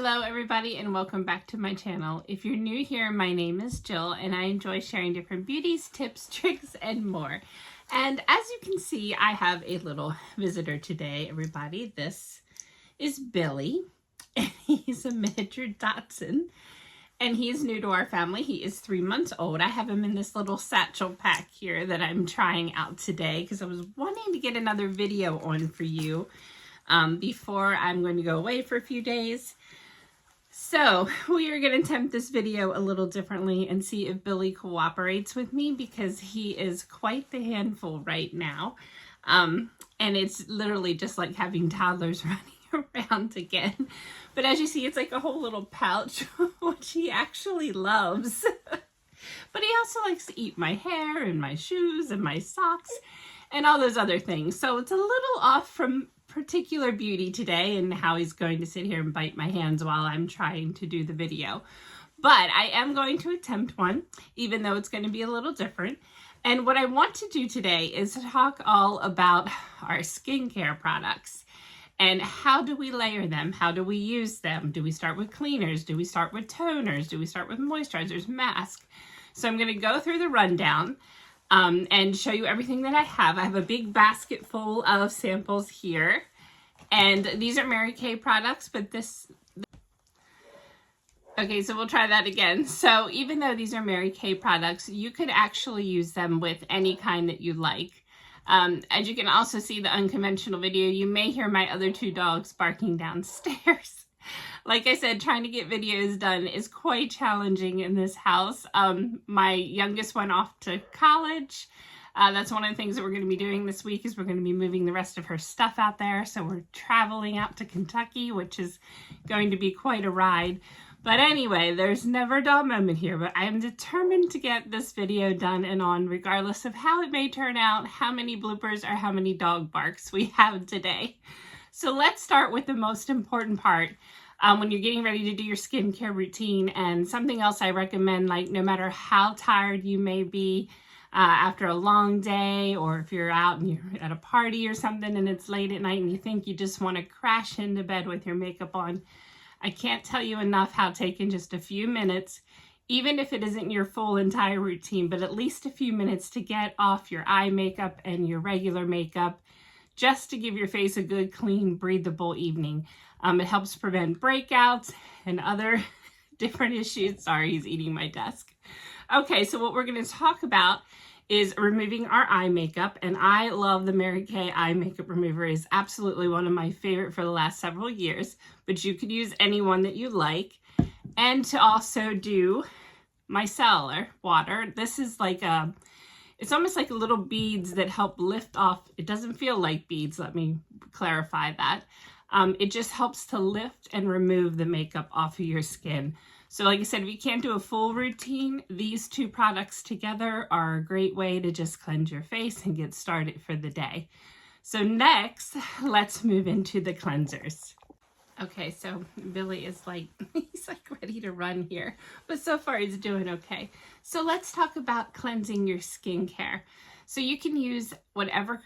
Hello everybody and welcome back to my channel. If you're new here, my name is Jill and I enjoy sharing different beauties, tips, tricks, and more. And as you can see, I have a little visitor today, everybody. This is Billy and he's a miniature Dachshund and he is new to our family. He is 3 months old. I have him in this little satchel pack here that I'm trying out today because I was wanting to get another video on for you before I'm going to go away for a few days. So we are going to attempt this video a little differently and see if Billy cooperates with me because he is quite the handful right now. And it's literally just like having toddlers running around again. But as you see, it's like a whole little pouch, which he actually loves. But he also likes to eat my hair and my shoes and my socks and all those other things. So it's a little off from particular beauty today and how he's going to sit here and bite my hands while I'm trying to do the video. But I am going to attempt one, even though it's going to be a little different. And what I want to do today is talk all about our skincare products and how do we layer them? How do we use them? Do we start with cleaners? Do we start with toners? Do we start with moisturizers, masks? So I'm going to go through the rundown and show you everything that I have. I have a big basket full of samples here. And these are Mary Kay products, but okay, so we'll try that again. So even though these are Mary Kay products, you could actually use them with any kind that you like. As you can also see the unconventional video, you may hear my other two dogs barking downstairs. Like I said, trying to get videos done is quite challenging in this house. My youngest went off to college. That's one of the things that we're going to be doing this week is we're going to be moving the rest of her stuff out there. So we're traveling out to Kentucky, which is going to be quite a ride. But anyway, there's never a dull moment here, but I am determined to get this video done and on regardless of how it may turn out, how many bloopers or how many dog barks we have today. So let's start with the most important part. When you're getting ready to do your skincare routine, and something else I recommend, like no matter how tired you may be after a long day, or if you're out and you're at a party or something and it's late at night and you think you just want to crash into bed with your makeup on, I can't tell you enough how taking just a few minutes, even if it isn't your full entire routine, but at least a few minutes to get off your eye makeup and your regular makeup, just to give your face a good, clean, breathable evening. It helps prevent breakouts and other different issues. Sorry, he's eating my desk. Okay, so what we're going to talk about is removing our eye makeup. And I love the Mary Kay eye makeup remover. It is absolutely one of my favorite for the last several years. But you could use any one that you like. And to also do micellar water. This is like it's almost like little beads that help lift off. It doesn't feel like beads, let me clarify that. It just helps to lift and remove the makeup off of your skin. So like I said, if you can't do a full routine, these two products together are a great way to just cleanse your face and get started for the day. So next, let's move into the cleansers. Okay, so Billy is like, he's like ready to run here, but so far he's doing okay. So let's talk about cleansing your skincare. So you can use whatever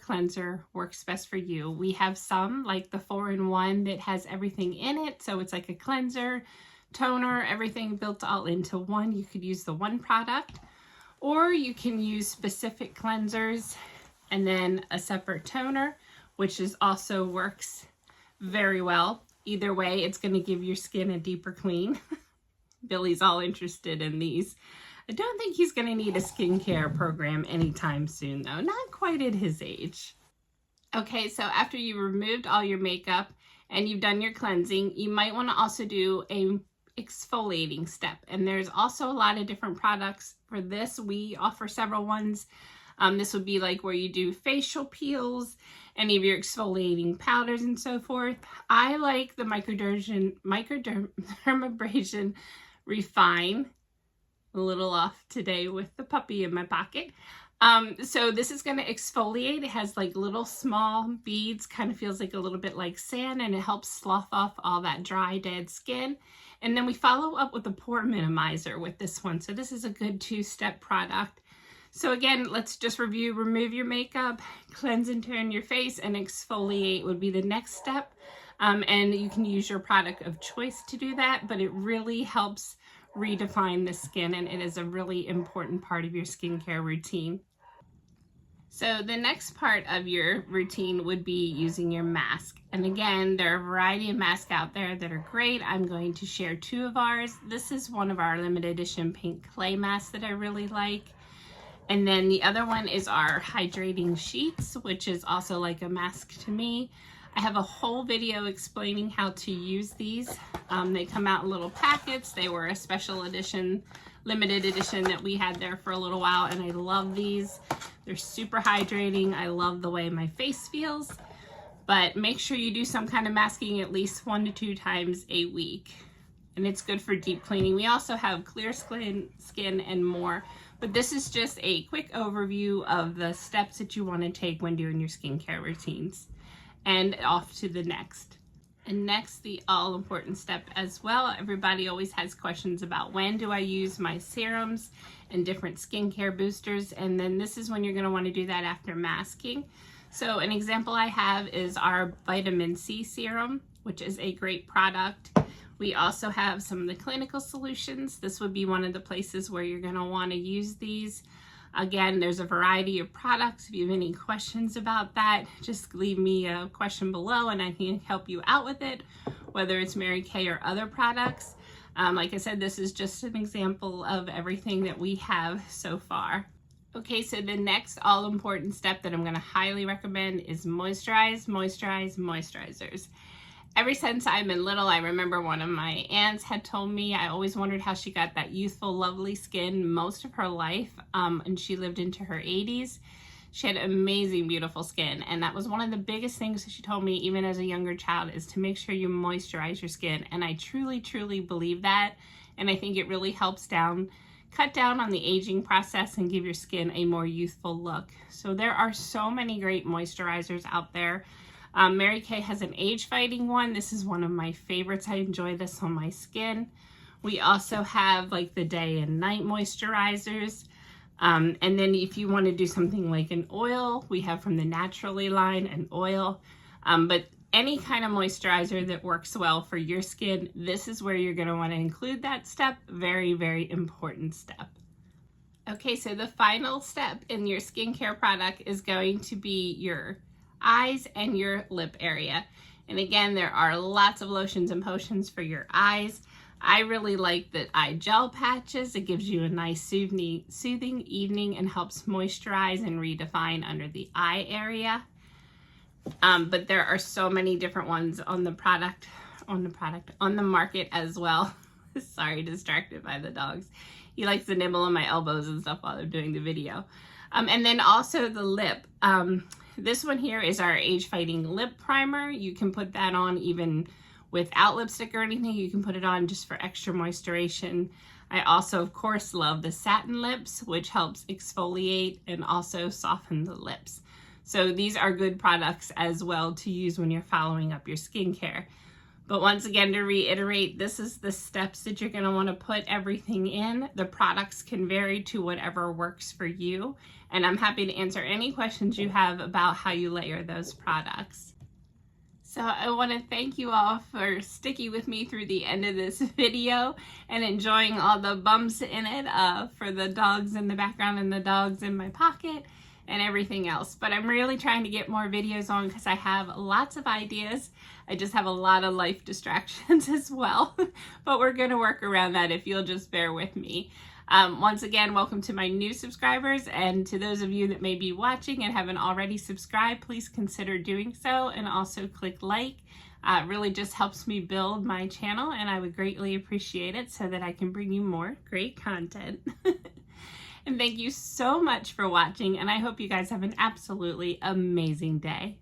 cleanser works best for you. We have some like the 4-in-1 that has everything in it. So it's like a cleanser, toner, everything built all into one. You could use the one product, or you can use specific cleansers and then a separate toner, which is also works very well. Either way, it's going to give your skin a deeper clean. Billy's all interested in these. I don't think he's going to need a skincare program anytime soon, though. Not quite at his age. Okay, so after you removed all your makeup and you've done your cleansing, you might want to also do a exfoliating step. And there's also a lot of different products for this. We offer several ones. This would be like where you do facial peels, any of your exfoliating powders and so forth. I like the Microdermabrasion Refine. A little off today with the puppy in my pocket. So this is going to exfoliate. It has like little small beads, kind of feels like a little bit like sand, and it helps slough off all that dry, dead skin. And then we follow up with a pore minimizer with this one. So this is a good 2-step product. So again, let's just review. Remove your makeup, cleanse and tone your face, and exfoliate would be the next step. And you can use your product of choice to do that, but it really helps redefine the skin, and it is a really important part of your skincare routine. So the next part of your routine would be using your mask. And again, there are a variety of masks out there that are great. I'm going to share two of ours. This is one of our limited edition pink clay masks that I really like. And then the other one is our hydrating sheets, which is also like a mask to me. I have a whole video explaining how to use these. They come out in little packets. They were a special edition, limited edition that we had there for a little while, and I love these. They're super hydrating. I love the way my face feels, but make sure you do some kind of masking at least 1 to 2 times a week. And it's good for deep cleaning. We also have clear skin and more, but this is just a quick overview of the steps that you want to take when doing your skincare routines. And off to the next. And next, the all-important step as well. Everybody always has questions about when do I use my serums and different skincare boosters, and then this is when you're going to want to do that after masking. So an example I have is our vitamin C serum, which is a great product. We also have some of the clinical solutions. This would be one of the places where you're going to want to use these. Again, there's a variety of products. If you have any questions about that, just leave me a question below and I can help you out with it, whether it's Mary Kay or other products. Like I said, this is just an example of everything that we have so far. Okay, so the next all-important step that I'm going to highly recommend is moisturize, moisturize, moisturizers. Ever since I've been little, I remember one of my aunts had told me, I always wondered how she got that youthful, lovely skin most of her life, and she lived into her 80s. She had amazing, beautiful skin, and that was one of the biggest things that she told me, even as a younger child, is to make sure you moisturize your skin, and I truly, truly believe that, and I think it really helps cut down on the aging process and give your skin a more youthful look. So there are so many great moisturizers out there. Mary Kay has an age-fighting one. This is one of my favorites. I enjoy this on my skin. We also have like the day and night moisturizers. And then if you want to do something like an oil, we have from the Naturally line an oil. But any kind of moisturizer that works well for your skin, this is where you're going to want to include that step. Very, very important step. Okay, so the final step in your skincare product is going to be your eyes and your lip area. And again, there are lots of lotions and potions for your eyes. I really like the eye gel patches. It gives you a nice soothing evening and helps moisturize and redefine under the eye area. But there are so many different ones on the market as well. Sorry, distracted by the dogs. He likes to nibble on my elbows and stuff while I'm doing the video. And then also the lip. This one here is our age-fighting lip primer. You can put that on even without lipstick or anything. You can put it on just for extra moisturization. I also, of course, love the satin lips, which helps exfoliate and also soften the lips. So these are good products as well to use when you're following up your skincare. But once again, to reiterate, this is the steps that you're going to want to put everything in. The products can vary to whatever works for you. And I'm happy to answer any questions you have about how you layer those products. So I want to thank you all for sticking with me through the end of this video and enjoying all the bumps in it for the dogs in the background and the dogs in my pocket and everything else. But I'm really trying to get more videos on because I have lots of ideas. I just have a lot of life distractions as well. But we're going to work around that if you'll just bear with me. Once again, welcome to my new subscribers, and to those of you that may be watching and haven't already subscribed, please consider doing so, and also click like. It really just helps me build my channel, and I would greatly appreciate it so that I can bring you more great content. And thank you so much for watching, and I hope you guys have an absolutely amazing day.